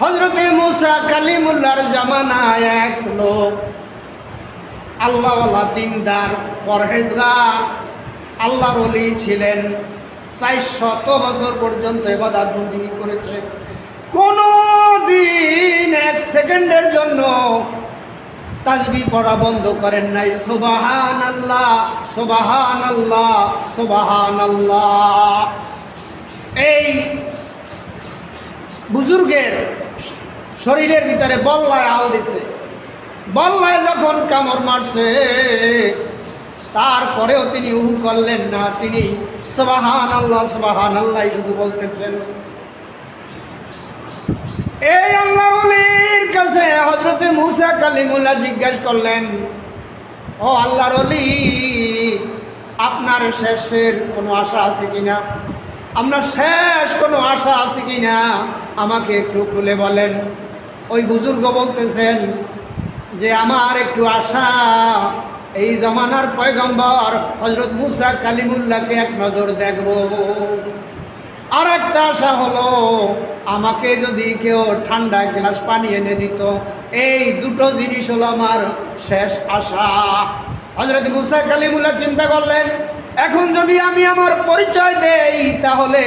হযরতে মুসা কালিমুল্লাহর জামানায় এক লোক আল্লাহওয়ালা দিনদার পরহেজগার আল্লাহর ওলি ছিলেন। 400 বছর পর্যন্ত ইবাদত বন্দেগী করেছে, কোনো দিন 1 সেকেন্ডের জন্য তাসবিহ পড়া বন্ধ করেন নাই। সুবহানাল্লাহ, সুবহানাল্লাহ, সুবহানাল্লাহ। এই বুজুর্গের শরীরের ভিতরে বল্লায় আল দিছে, বল্লায় যখন কামড় মারছে তারপরেও তিনি উহু করলেন না, তিনি সুবহানাল্লাহ সুবহানাল্লাহ শুধু বলতেছেন। এই আল্লাহর ওলির কাছে হযরতে মুসা কালিমুল্লাহ জিজ্ঞাসা করলেন, ও আল্লাহর ওলি, আপনার শেষের কোনো আশা আছে কিনা? আপনার শেষ কোনো আশা আছে কিনা আমাকে একটু খুলে বলেন। ওই বুজুর্গ বলতেছেন যে আমার একটু আশা, এই জমানার পয়গম্বর হযরত মুসা কালিমুল্লাহকে এক নজর দেখব। আর একটা আশা হলো, আমাকে যদি কেউ ঠান্ডা গ্লাস পানি এনে দিত। এই দুটো জিনিস হলো আমার শেষ আশা। হযরত মুসা কালিমুল্লাহ চিন্তা করলেন, এখন যদি আমি আমার পরিচয় দেই তাহলে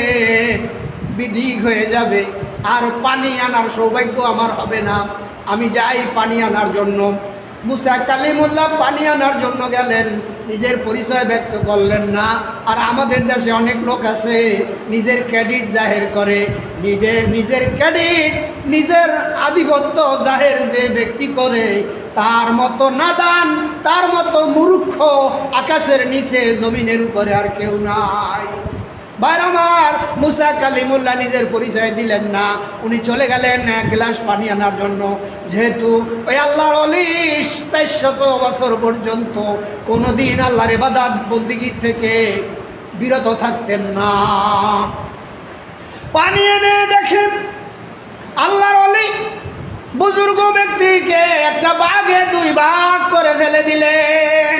বিধিক হয়ে যাবে, আর পানি আনার সৌভাগ্য আমার হবে না। আমি যাই পানি আনার জন্য। মুসা কালিমুল্লাহ পানি আনার জন্য গেলেন, নিজের পরিচয় ব্যক্ত করলেন না। আর আমাদের দেশে অনেক লোক আছে নিজের ক্রেডিট জাহের করে, নিজের ক্রেডিট, নিজের আধিপত্য জাহের যে ব্যক্তি করে, তার মতো নাদান, তার মতো মূর্খ আকাশের নিচে জমিনের উপরে আর কেউ নাই। ভাই আমার, মুসা কালিমুল্লাহ নিজের পরিচয় দিলেন না, উনি চলে গেলেন 1 গ্লাস পানি আনার জন্য। যেহেতু ওই আল্লাহর ওলি 400 বছর পর্যন্ত কোনোদিন আল্লাহর ইবাদত বন্দেগী থেকে বিরত থাকতেন না। পানি এনে দেখেন আল্লাহর ওলি বুজুর্গ ব্যক্তিকে একটা বাঘে 2 ভাগ করে ফেলে দিলেন।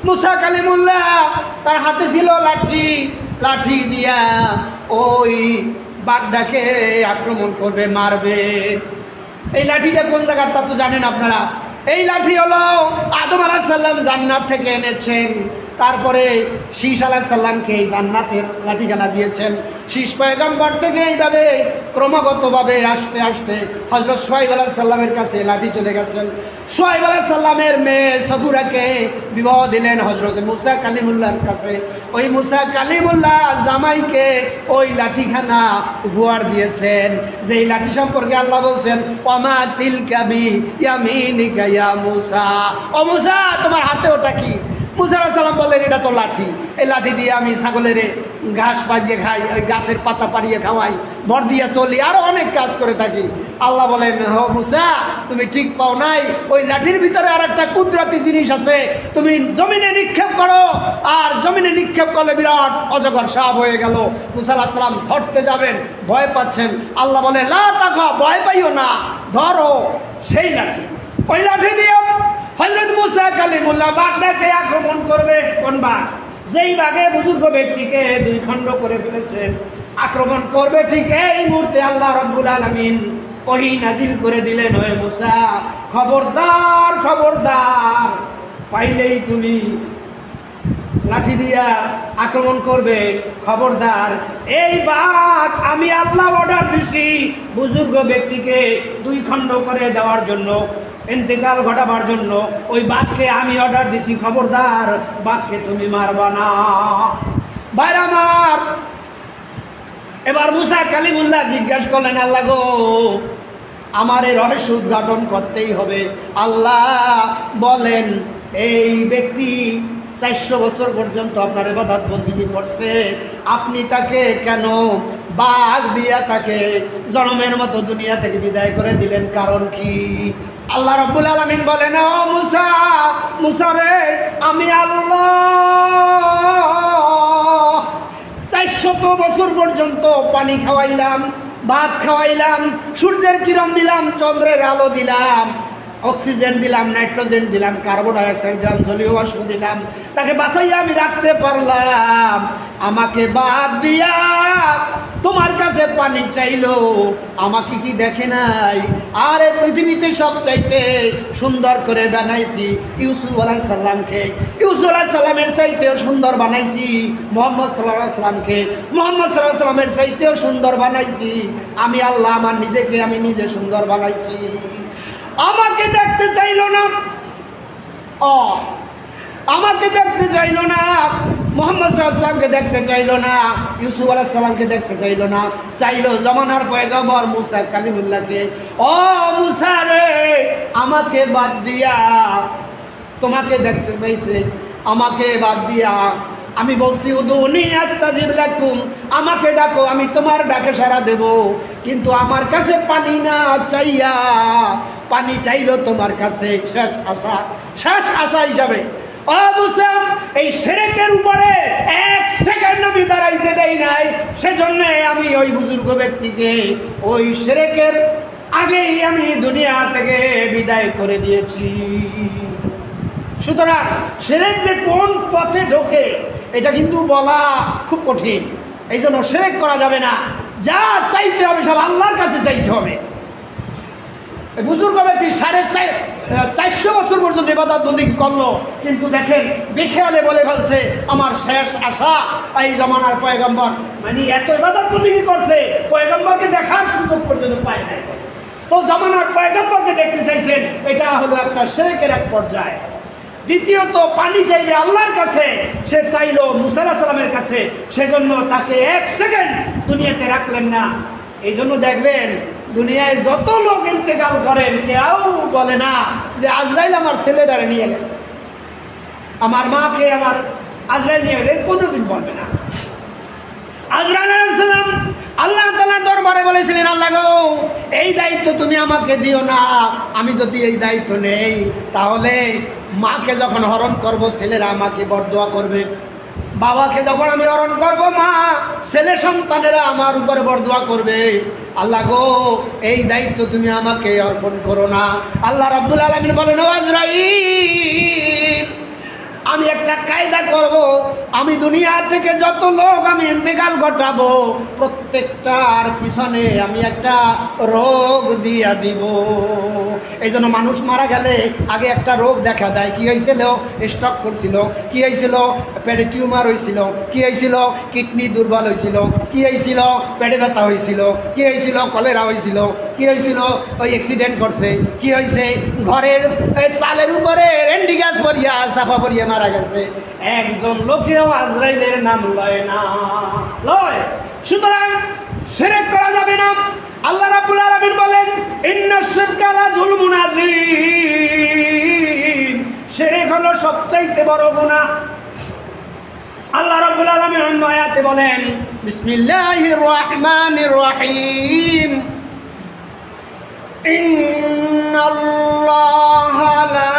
মুসা কালিমুল্লাহ তার হাতে ছিল লাঠি, লাঠি দিয়া ওই বাঘটাকে আক্রমণ করবে, মারবে। এই লাঠিটা কোন জায়গার তা তো জানেন আপনারা। এই লাঠি হলো আদম আলাইহিস সালাম জান্নাত থেকে এনেছেন, তারপরে শীষ আলাইহিস সালামকে এই জান্নাতের লাঠিখানা দিয়েছেন। শীষ পয়গম্বর থেকে এইভাবে ক্রমাগতভাবে আসতে আসতে হযরত শুআয়ব আলাইহিস সালামের কাছে লাঠি চলে গেছেন। শুআয়ব আলাইহিস সালামের মেয়ে সফুরাকে বিবাহ দিলেন হযরত মুসা কালিমুল্লাহর কাছে। ওই মুসা কালিমুল্লাহ জামাইকে ওই লাঠিখানা উপহার দিয়েছেন। যেই লাঠি সম্পর্কে আল্লাহ বলছেন, ওয়ামা তিলকা বিয়ামিনিকা ইয়া মুসা, ও মুসা তোমার হাতে ওটা কি? মুসা আলাইহিস সালাম বললেন, এটা তো লাঠি, এই লাঠি দিয়ে আমি ছাগলের ঘাস পাড়িয়ে খাই, ওই গাছের পাতা পাড়িয়ে খাওয়াই, ভর দিয়ে চলি, আরো অনেক কাজ করে থাকি। আল্লাহ বলেন, ও মুসা তুমি ঠিক পাও নাই, ওই লাঠির ভিতরে আর একটা কুদরতি জিনিস আছে, তুমি জমিনে নিক্ষেপ করো। আর জমিনে নিক্ষেপ করলে বিরাট অজগর সাপ হয়ে গেল। মুসা আলাইহিস সালাম ধরতে যাবেন, ভয় পাচ্ছেন। আল্লাহ বলে, লা তাখা, ভয় পাইও না, ধরো সেই লাঠি। ওই লাঠি দিয়ে হযরত মুসা কালিমুল্লাহ বাঘটাকে আক্রমণ করবে। কোন বাঘ? যেই বাঘে বুজুর্গ ব্যক্তিকে 2 খণ্ড করে ফেলেছেন, আক্রমণ করবে। ঠিক এই মুহূর্তে আল্লাহ রাব্বুল আলামিন ওহী নাজিল করে দিলেন, ওহে মুসা খবরদার, খবরদার, পাইলেই তুমি লাঠি দিয়া আক্রমণ করবে, খবরদার। এই বাঘ আমি আল্লাহ অর্ডার দিছি বুজুর্গ ব্যক্তিকে 2 খণ্ড করে দেওয়ার জন্য, ইন্তেকাল ঘটাবার জন্য। ওই বাঘকে আমি অর্ডার দিছি, খবরদার বাঘকে তুমি মারবা না। ভাই আমার, এবার মুসা কালিমুল্লাহ জিজ্ঞাসা করলেন, আল্লাহ গো, আমার এই রহস্য উদ্ঘাটন করতেই হবে। আল্লাহ বলেন, এই ব্যক্তি 400 বছর পর্যন্ত আপনার ইবাদত বন্দেগী করছে, আপনি তাকে কেন বাঘ দিয়া তাকে জনমের মতো দুনিয়া থেকে বিদায় করে দিলেন? কারণ কি? আল্লাহ রাব্বুল আলামিন বলেন, ও মুসা, মুসা রে, আমি আল্লাহ 400 বছর পর্যন্ত পানি খাওয়াইলাম, ভাত খাওয়াইলাম, সূর্যের কিরণ দিলাম, চন্দ্রের আলো দিলাম, অক্সিজেন দিলাম, নাইট্রোজেন দিলাম, কার্বন ডাইঅক্সাইড দিলাম, জলীয় বাষ্প দিলাম, তাকে বাঁচাইয়া আমি রাখতে পারলাম। আমাকে বাদ দিয়া তোমার কাছে পানি চাইলো, আমাকে কি দেখে নাই? আরে পৃথিবীতে সব চাইতে সুন্দর করে বানাইছি ইউসুফ আলাইহিস সালামকে, ইউসুফ আলাইহিস সালামের চাইতেও সুন্দর বানাইছি মুহাম্মদ সাল্লাল্লাহু আলাইহি সাল্লামকে, মুহাম্মদ সাল্লাল্লাহু আলাইহি সাল্লামের চাইতেও সুন্দর বানাইছি আমি আল্লাহ, আমার নিজেকে আমি নিজে সুন্দর বানাইছি। আমাকে দেখতে চাইলো না, আমাকে দেখতে চাইলো না, মুহাম্মদ সাল্লাল্লাহু আলাইহি সাল্লামকে দেখতে চাইলো না, ইউসুফ আলাইহিস সালামকে দেখতে চাইলো না, চাইলো জমানার পয়গম্বর মুসা কালিমুল্লাহকে। ও মুসা রে, আমাকে বাদ দিয়া তোমাকে দেখতে চাইছে, আমাকে বাদ দিয়া। আমি বলছি উদুনি আস্তাজিব লাকুম, আমাকে ডাকো আমি তোমার ডাকে সাড়া দেব। কিন্তু আমার কাছে পানি না চাইয়া, পানি চাইলো তোমার কাছে শেষ আশা হিসাবে। ও মুসা, এই শিরকের উপরে এক সেকেন্ড আমি দাঁড়াইতে দেই নাই, সেজন্য আমি ওই বুজুর্গ ব্যক্তিকে ওই শিরকের আগেই আমি দুনিয়া থেকে বিদায় করে দিয়েছি। সুতরাং শিরক যে কোন পথে ঢোকে এটা কিন্তু বলা খুব কঠিন, এই জন্য শিরক করা যাবে না। যা চাইতে হবে সব আল্লাহর কাছে চাইতে হবে। বুজুর্গ ব্যক্তি 450 বছর পর্যন্ত ইবাদত বন্দেগী করলো, কিন্তু দেখেন বেখেয়ালে বলে ফেলছে আমার শেষ আশা এই জমানার পয়গম্বর। মানে এত ইবাদত বন্দেগী করছে, পয়গম্বরকে দেখার সুযোগ পর্যন্ত পায় নাই। তো জমানার পয়গম্বরকে দেখতে চাইছেন, এটা হলো একটা শিরকের এক পর্যায়। দ্বিতীয়ত, পানি চাইলে আল্লাহর কাছে, সে চাইলো মুসা আলাইহিস সালামের কাছে, সেজন্য তাকে এক সেকেন্ড দুনিয়াতে রাখলেন না। এই জন্য দেখবেন দুনিয়ায় যত লোক ইন্তেকাল করেন কেউ বলে না যে আজরাইল আমার ছেলেটারে নিয়ে গেছে, আমার মাকে আমার আজরাইল নিয়ে গেছে, কোনোদিন বলবে না। আজরাইল আলাইহিস সালাম আল্লাহ তাআলার দরবারে বলেছিলেন, আল্লাহ গো, এই দায়িত্ব তুমি আমাকে দিও না, আমি যদি এই দায়িত্ব নেই তাহলে মাকে যখন হরণ করব ছেলেরা আমাকে বরদোয়া করবে, বাবাকে যখন আমি হরণ করব মা ছেলে সন্তানেরা আমার উপরে বরদোয়া করবে। আল্লাহ গো, এই দায়িত্ব তুমি আমাকে অর্পণ করো না। আল্লাহ রাব্বুল আলামিন বলেন, ও আজরাইল, আমি একটা কায়দা করব, আমি দুনিয়া থেকে যত লোক আমি ইন্তেকাল ঘটাবো প্রত্যেকটার পিছনে আমি একটা রোগ দিয়া দিব। এই জন্য মানুষ মারা গেলে আগে একটা রোগ দেখা দেয়। কি হয়েছিল? স্ট্রোক করছিল, কি হয়েছিল? পেটে টিউমার হয়েছিল, কি হয়েছিল? কিডনি দুর্বল হয়েছিল, কি হয়েছিল? পেটে ব্যথা হয়েছিল, কি হয়েছিল? কলেরা হয়েছিল, কি হয়েছিল? ওই অ্যাক্সিডেন্ট করছে, কি হয়েছে? ঘরের চালের উপরে রেন্ডি গ্যাস পরিয়া চাপা পরিয়া মারা গেছে। একজন লোকেও আজরাইলের নাম লয় না, লয়। সুতরাং শিরক করা যাবে না। আল্লাহ রাব্বুল আলামিন বলেন, ইন্নাশ শিরকা লা যুলমুন আযীম, শিরক হলো সবচাইতে বড় গুনাহ। আল্লাহ রাব্বুল আলামিন অন্য আয়াতে বলেন, বিসমিল্লাহির রহমানির রহিম, ইন্নাল্লাহা লা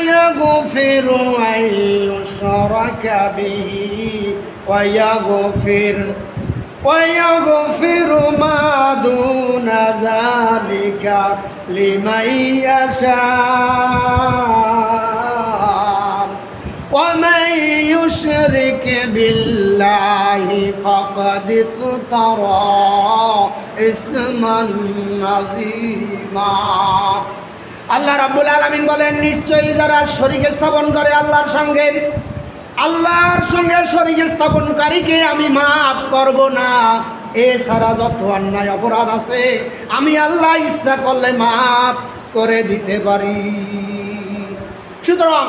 ইয়াগফিরু আন ইউশরাকা বিহি ওয়া ইয়াগফিরু মা দুনা যালিকা লিমান ইয়াশা ওয়া মান ইউশরিক বিল্লাহি ফাকাদ ইফতারা ইসমান আযীমা। আল্লাহ রাব্বুল আলামিন বলেন, নিশ্চয়ই যারা শরীক স্থাপন করে আল্লাহর সঙ্গে শরীক স্থাপনকারীকে আমি মাফ করব না। এছাড়া যত অন্যায় অপরাধ আছে আমি আল্লাহ ইচ্ছা করলে মাফ করে দিতে পারি। সুতরাং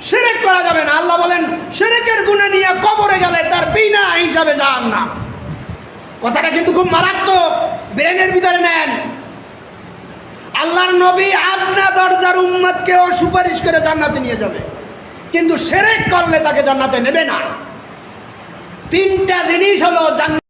শিরক করা যাবে না। আল্লাহ বলেন, শিরকের গুনাহ নিয়ে কবরে গেলে তার বিনা হিসাবে জাহান্নাম। কথাটা কিন্তু খুব মারাত্মক, ব্রেনের ভিতরে নেন। আল্লাহর নবী আদনা দরজার উম্মতকেও সুপারিশ করে জান্নাতে নিয়ে যাবে, কিন্তু শিরক করলে তাকে জান্নাতে নেবে না। তিনটা জিনিস হলো